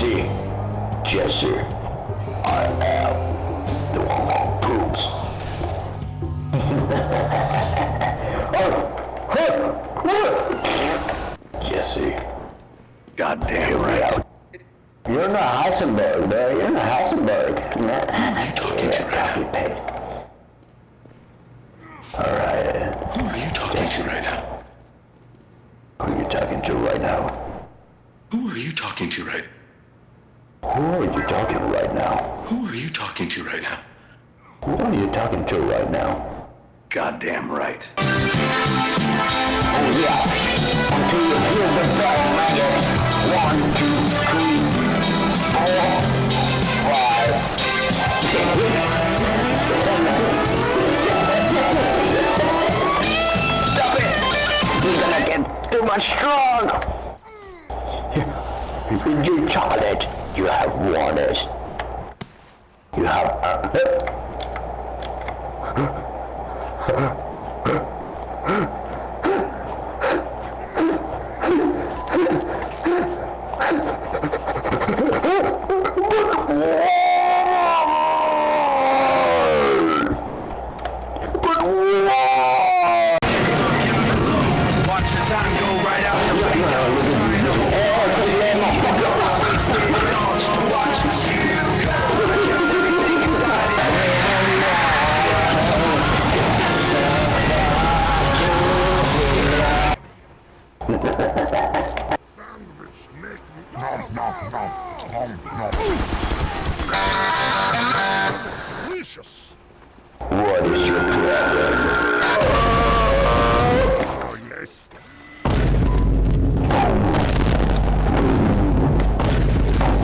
Jesse. Jesse. I am the one who poops. Jesse. Goddamn right. You're in a Heisenberg, bro. You're in a Heisenberg. Who are you talking to right now? Alright. Who are you talking to right now? Who are you talking to right now? Who are you talking to right? Who are you talking right now? Who are you talking to right now? Who are you talking to right now? Goddamn right. Oh yeah. Until you hear the bell nuggets. 1, 2, 3, 4, 5, 6, 7. Stop it! You're gonna get too much strong. You chocolate. You have won it. You have Watch the time go right out the window. Watch you go. Delicious. What is your problem? Oh, yes.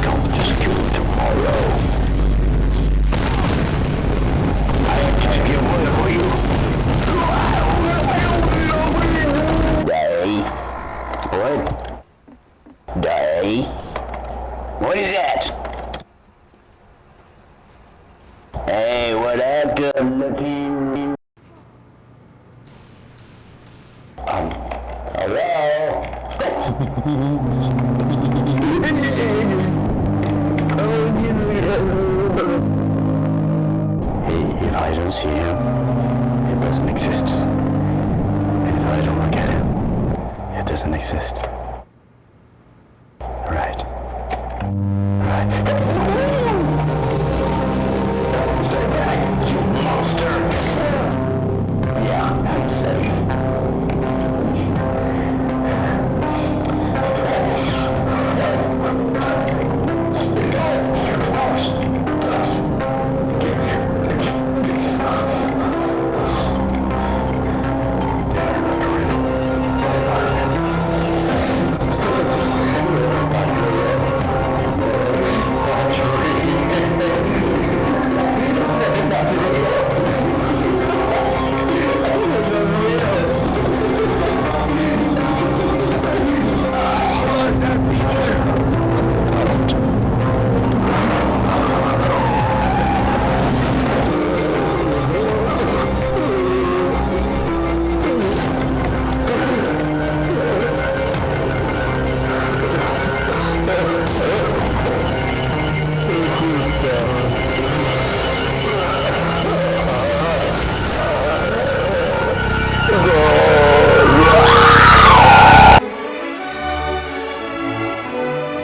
Come to school tomorrow. I'll take your word for you. Day. What? Day? What is that? Hey, what happened, looking? Hello? Hey, if I don't see him, it doesn't exist. And if I don't look at him, it doesn't exist.